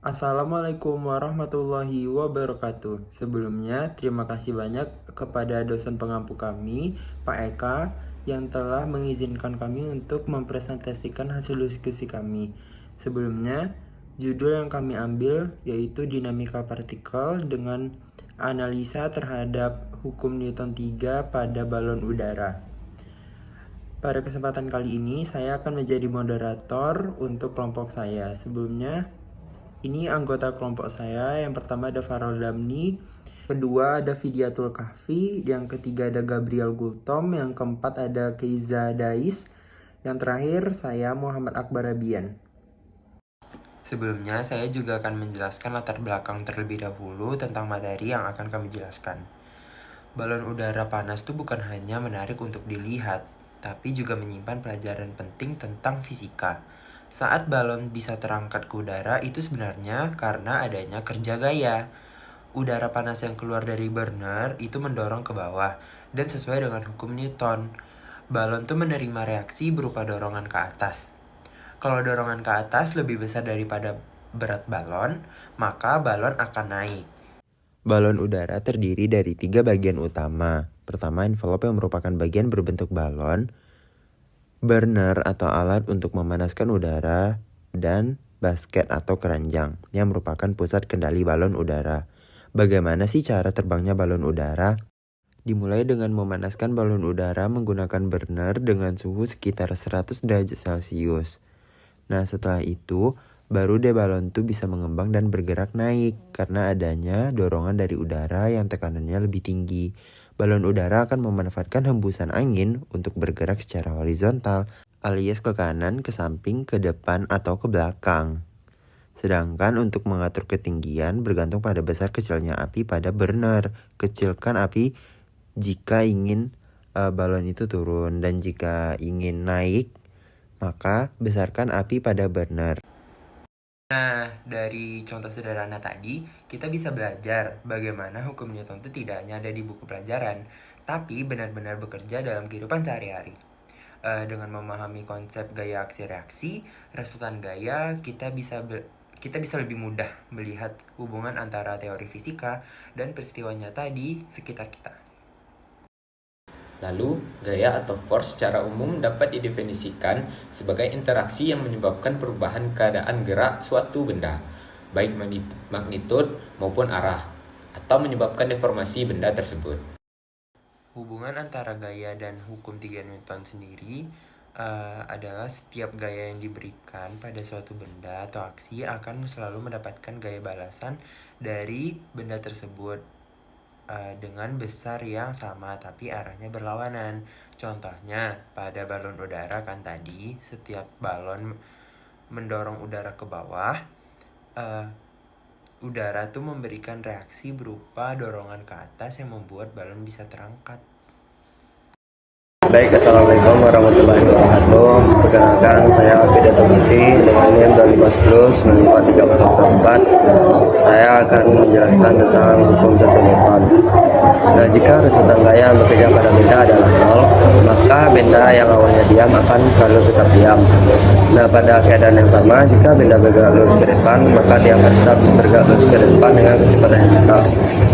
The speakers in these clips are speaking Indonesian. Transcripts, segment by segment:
Assalamualaikum warahmatullahi wabarakatuh. Sebelumnya, terima kasih banyak kepada dosen pengampu kami, Pak Eka, yang telah mengizinkan kami untuk mempresentasikan hasil diskusi kami. Sebelumnya, judul yang kami ambil yaitu dinamika partikel dengan analisa terhadap hukum Newton 3 pada balon udara. Pada kesempatan kali ini, saya akan menjadi moderator untuk kelompok saya. Sebelumnya, ini anggota kelompok saya. Yang pertama ada Farol Damni, kedua ada Fidiatul Kahfi, yang ketiga ada Gabriel Gultom, yang keempat ada Keiza Dais, yang terakhir saya Muhammad Akbar Abian. Sebelumnya saya juga akan menjelaskan latar belakang terlebih dahulu tentang materi yang akan kami jelaskan. Balon udara panas itu bukan hanya menarik untuk dilihat, tapi juga menyimpan pelajaran penting tentang fisika. Saat balon bisa terangkat ke udara itu sebenarnya karena adanya kerja gaya. Udara panas yang keluar dari burner itu mendorong ke bawah dan sesuai dengan hukum Newton. Balon tuh menerima reaksi berupa dorongan ke atas. Kalau dorongan ke atas lebih besar daripada berat balon, maka balon akan naik. Balon udara terdiri dari 3 bagian utama. Pertama, envelope yang merupakan bagian berbentuk balon, burner atau alat untuk memanaskan udara, dan basket atau keranjang yang merupakan pusat kendali balon udara. Bagaimana sih cara terbangnya balon udara? Dimulai dengan memanaskan balon udara menggunakan burner dengan suhu sekitar 100 derajat Celcius. Nah, setelah itu, baru deh balon itu bisa mengembang dan bergerak naik karena adanya dorongan dari udara yang tekanannya lebih tinggi. Balon udara akan memanfaatkan hembusan angin untuk bergerak secara horizontal, alias ke kanan, ke samping, ke depan, atau ke belakang. Sedangkan untuk mengatur ketinggian bergantung pada besar kecilnya api pada burner. Kecilkan api jika ingin balon itu turun, dan jika ingin naik, maka besarkan api pada burner. Nah, dari contoh sederhana tadi, kita bisa belajar bagaimana hukum Newton itu tidak hanya ada di buku pelajaran, tapi benar-benar bekerja dalam kehidupan sehari-hari. Dengan memahami konsep gaya aksi reaksi, resultan gaya, kita bisa lebih mudah melihat hubungan antara teori fisika dan peristiwa nyata di sekitar kita. Lalu, gaya atau force secara umum dapat didefinisikan sebagai interaksi yang menyebabkan perubahan keadaan gerak suatu benda, baik magnitud maupun arah, atau menyebabkan deformasi benda tersebut. Hubungan antara gaya dan hukum 3 Newton sendiri adalah setiap gaya yang diberikan pada suatu benda atau aksi akan selalu mendapatkan gaya balasan dari benda tersebut dengan besar yang sama tapi arahnya berlawanan. Contohnya pada balon udara kan tadi, setiap balon mendorong udara ke bawah, udara tuh memberikan reaksi berupa dorongan ke atas yang membuat balon bisa terangkat. Baik, Assalamualaikum warahmatullahi wabarakatuh. Perkenalkan, saya Fidiatul Kahfi dengan NIM 2510 Saya akan menjelaskan tentang hukum 1 Newton. Nah, jika resultan gaya bekerja pada benda adalah 0, maka benda yang awalnya diam akan selalu tetap diam. Nah, pada keadaan yang sama, jika benda bergerak lurus ke depan, maka dia akan tetap bergerak lurus ke depan dengan kecepatan yang tetap.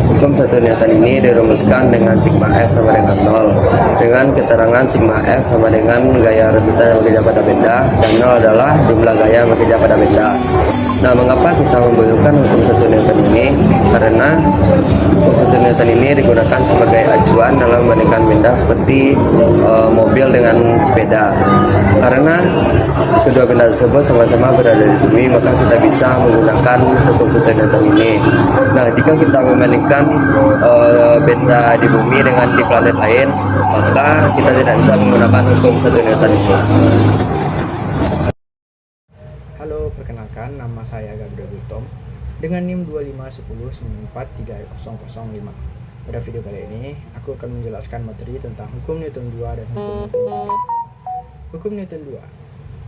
Hukum 1 Newton ini dirumuskan dengan sigma F sama dengan 0. Dengan keterangan sigma F sama dengan gaya resultan yang bekerja pada benda, dan 0 adalah jumlah gaya yang bekerja pada benda. Nah, mengapa kita membutuhkan hukum 1 Newton ini? Karena hukum 1 Newton ini digunakan sebagai acuan dalam membandingkan benda seperti mobil dengan sepeda. Karena kedua benda tersebut sama-sama berada di bumi, maka kita bisa menggunakan hukum 1 Newton ini. Nah, jika kita membandingkan benda di bumi dengan di planet lain, maka kita tidak bisa menggunakan hukum 1 Newton ini. Halo, perkenalkan, nama saya Gabriel Gultom dengan NIM 2510943005. Pada video kali ini, aku akan menjelaskan materi tentang hukum Newton 2 dan hukum Newton 3. Hukum Newton 2.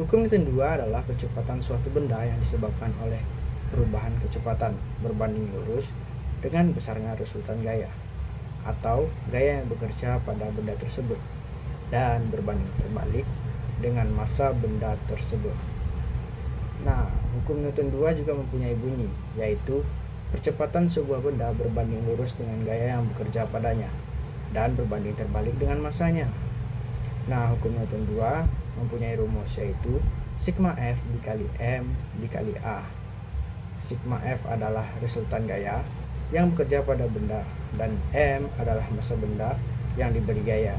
Hukum Newton 2 adalah kecepatan suatu benda yang disebabkan oleh perubahan kecepatan berbanding lurus dengan besarnya resultan gaya atau gaya yang bekerja pada benda tersebut dan berbanding terbalik dengan massa benda tersebut. Nah, hukum Newton 2 juga mempunyai bunyi, yaitu percepatan sebuah benda berbanding lurus dengan gaya yang bekerja padanya dan berbanding terbalik dengan masanya. Nah, hukum Newton 2 mempunyai rumus, yaitu sigma F dikali M dikali A. Sigma F adalah resultan gaya yang bekerja pada benda, dan M adalah massa benda yang diberi gaya,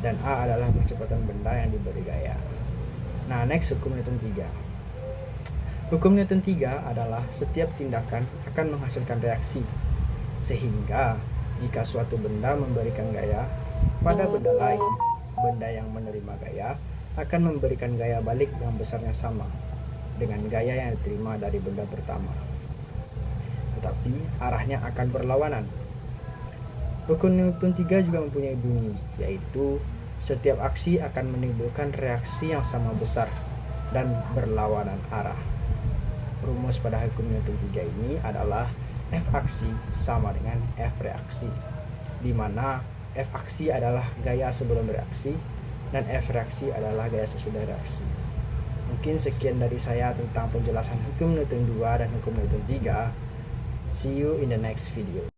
dan A adalah percepatan benda yang diberi gaya. Nah, next, hukum Newton 3. Hukum Newton 3 adalah setiap tindakan akan menghasilkan reaksi, sehingga jika suatu benda memberikan gaya pada benda lain, benda yang menerima gaya akan memberikan gaya balik yang besarnya sama dengan gaya yang diterima dari benda pertama, tetapi arahnya akan berlawanan. Hukum Newton 3 juga mempunyai bunyi, yaitu setiap aksi akan menimbulkan reaksi yang sama besar dan berlawanan arah. Rumus pada hukum Newton 3 ini adalah F aksi sama dengan F reaksi, di mana F aksi adalah gaya sebelum reaksi dan F reaksi adalah gaya sesudah reaksi. Mungkin sekian dari saya tentang penjelasan hukum Newton 2 dan hukum Newton 3. See you in the next video.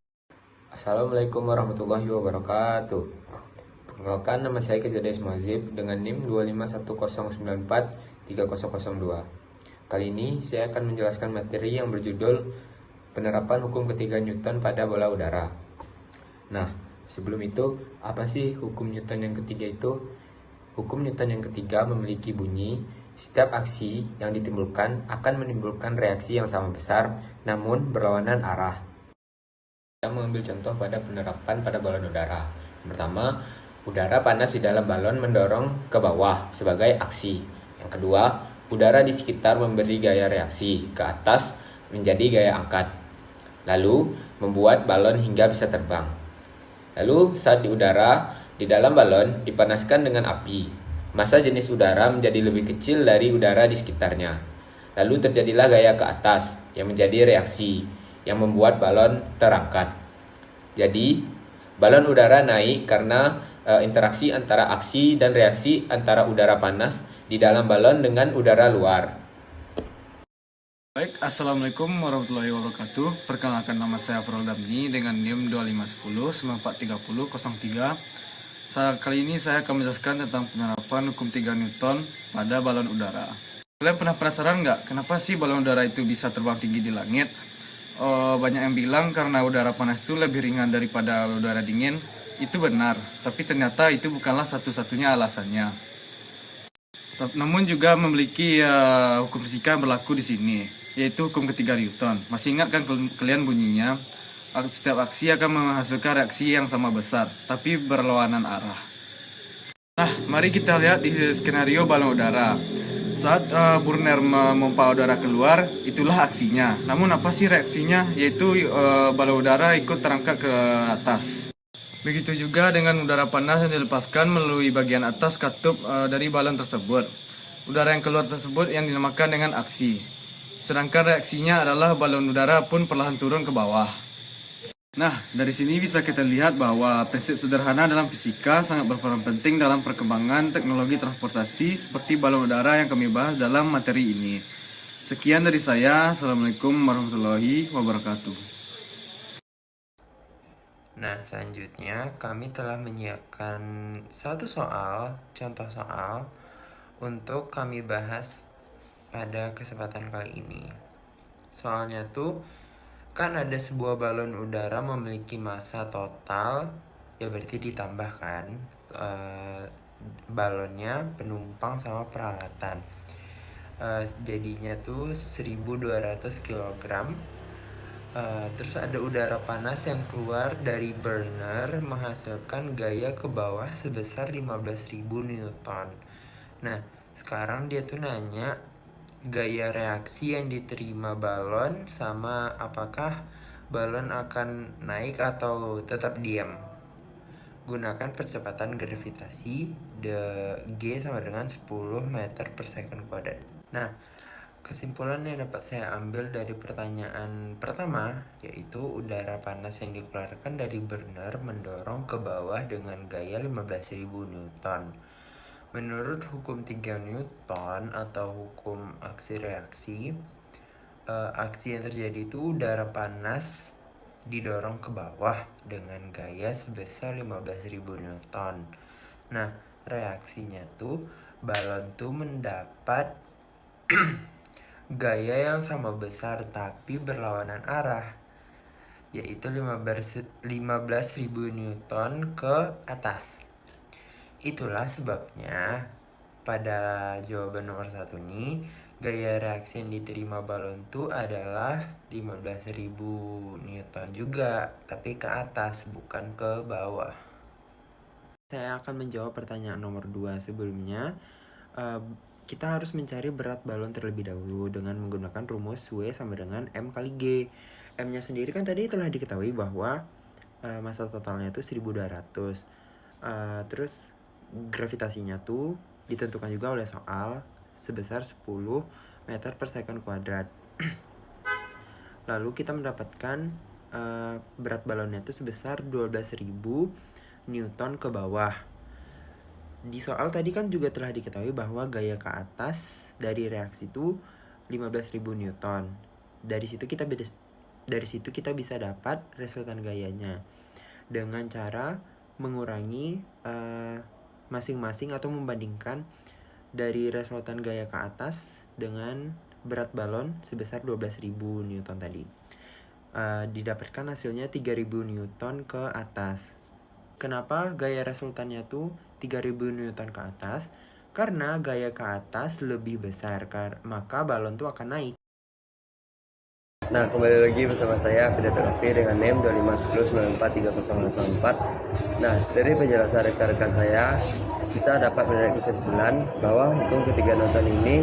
Assalamualaikum warahmatullahi wabarakatuh. Perkenalkan, nama saya Kejades Mazib dengan NIM 25109430002. Kali ini saya akan menjelaskan materi yang berjudul penerapan hukum ketiga Newton pada bola udara. Nah, sebelum itu, apa sih hukum Newton yang ketiga itu? Hukum Newton yang ketiga memiliki bunyi, setiap aksi yang ditimbulkan akan menimbulkan reaksi yang sama besar namun berlawanan arah. Kita mengambil contoh pada penerapan pada balon udara. Pertama, udara panas di dalam balon mendorong ke bawah sebagai aksi. Yang kedua, udara di sekitar memberi gaya reaksi ke atas menjadi gaya angkat, lalu membuat balon hingga bisa terbang. Lalu saat di udara, di dalam balon dipanaskan dengan api. Massa jenis udara menjadi lebih kecil dari udara di sekitarnya. Lalu terjadilah gaya ke atas yang menjadi reaksi yang membuat balon terangkat. Jadi, balon udara naik karena interaksi antara aksi dan reaksi antara udara panas di dalam balon dengan udara luar. Baik, Assalamualaikum warahmatullahi wabarakatuh. Perkenalkan, nama saya Afrul Damni dengan NIM 2510-9430-03. Kali ini saya akan menjelaskan tentang penerapan hukum 3 Newton pada balon udara. Kalian pernah penasaran nggak, kenapa sih balon udara itu bisa terbang tinggi di langit? Banyak yang bilang karena udara panas itu lebih ringan daripada udara dingin. Itu benar, tapi ternyata itu bukanlah satu-satunya alasannya. Namun juga memiliki hukum fisika yang berlaku di sini, yaitu hukum ketiga Newton. Masih ingat kan kalian bunyinya? Setiap aksi akan menghasilkan reaksi yang sama besar, tapi berlawanan arah. Nah, mari kita lihat di skenario balon udara. Saat burner memompa udara keluar, itulah aksinya. Namun apa sih reaksinya? Yaitu balon udara ikut terangkat ke atas. Begitu juga dengan udara panas yang dilepaskan melalui bagian atas katup dari balon tersebut. Udara yang keluar tersebut yang dinamakan dengan aksi. Sedangkan reaksinya adalah balon udara pun perlahan turun ke bawah. Nah, dari sini bisa kita lihat bahwa prinsip sederhana dalam fisika sangat berperan penting dalam perkembangan teknologi transportasi seperti balon udara yang kami bahas dalam materi ini. Sekian dari saya. Assalamualaikum warahmatullahi wabarakatuh. Nah, selanjutnya kami telah menyiapkan satu contoh soal untuk kami bahas pada kesempatan kali ini. Soalnya tuh, kan ada sebuah balon udara memiliki massa total, ya berarti ditambahkan balonnya, penumpang sama peralatan. Jadinya tuh 1200 kg. Terus ada udara panas yang keluar dari burner menghasilkan gaya ke bawah sebesar 15.000 Newton. Nah, sekarang dia tuh nanya gaya reaksi yang diterima balon sama apakah balon akan naik atau tetap diam. Gunakan percepatan gravitasi G sama dengan 10 meter per second kuadrat. Nah, kesimpulan yang dapat saya ambil dari pertanyaan pertama, yaitu udara panas yang dikeluarkan dari burner mendorong ke bawah dengan gaya 15.000 Newton. Menurut hukum 3 Newton atau hukum aksi reaksi, aksi yang terjadi itu udara panas didorong ke bawah dengan gaya sebesar 15.000 Newton. Nah, reaksinya tuh balon tuh mendapat gaya yang sama besar tapi berlawanan arah, yaitu 15.000 Newton ke atas. Itulah sebabnya pada jawaban nomor 1 nih, gaya reaksi yang diterima balon tuh adalah 15.000 Newton juga, tapi ke atas bukan ke bawah. Saya akan menjawab pertanyaan nomor 2 sebelumnya. Kita harus mencari berat balon terlebih dahulu dengan menggunakan rumus W sama dengan M kali G. M-nya sendiri kan tadi telah diketahui bahwa massa totalnya itu 1.200. Terus gravitasinya tuh ditentukan juga oleh soal sebesar 10 meter per second kuadrat. Lalu kita mendapatkan berat balonnya itu sebesar 12.000 Newton ke bawah. Di soal tadi kan juga telah diketahui bahwa gaya ke atas dari reaksi itu 15.000 Newton. Dari situ kita bisa dapat resultan gayanya dengan cara mengurangi masing-masing atau membandingkan dari resultan gaya ke atas dengan berat balon sebesar 12.000 Newton tadi. Didapatkan hasilnya 3.000 Newton ke atas. Kenapa gaya resultannya tuh 3.000 Newton ke atas? Karena gaya ke atas lebih besar, maka balon tuh akan naik. Nah, kembali lagi bersama saya Fidatul dengan NIM 2510943004. Nah, dari penjelasan rekan-rekan saya, kita dapat menarik kesimpulan bahwa hukum ketiga Newton ini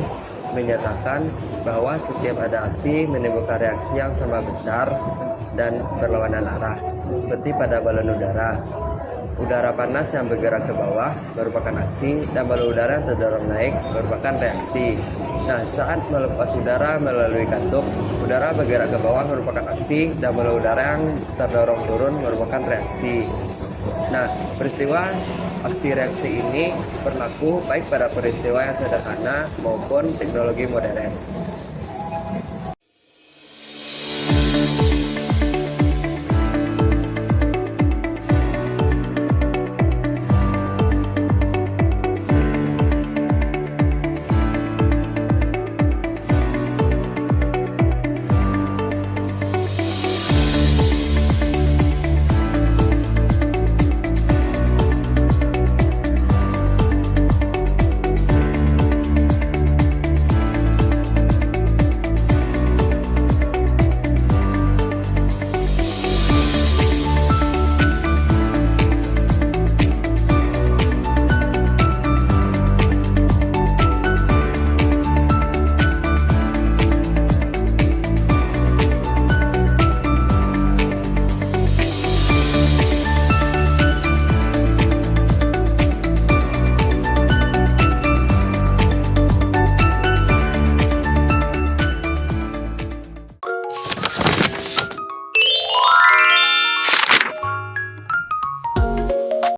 menyatakan bahwa setiap ada aksi menimbulkan reaksi yang sama besar dan berlawanan arah, seperti pada balon udara. Udara panas yang bergerak ke bawah merupakan aksi dan balon udara yang terdorong naik merupakan reaksi. Nah, saat melepas udara melalui katup, udara bergerak ke bawah merupakan aksi dan balon udara yang terdorong turun merupakan reaksi. Nah, peristiwa aksi reaksi ini berlaku baik pada peristiwa yang sederhana maupun teknologi modern.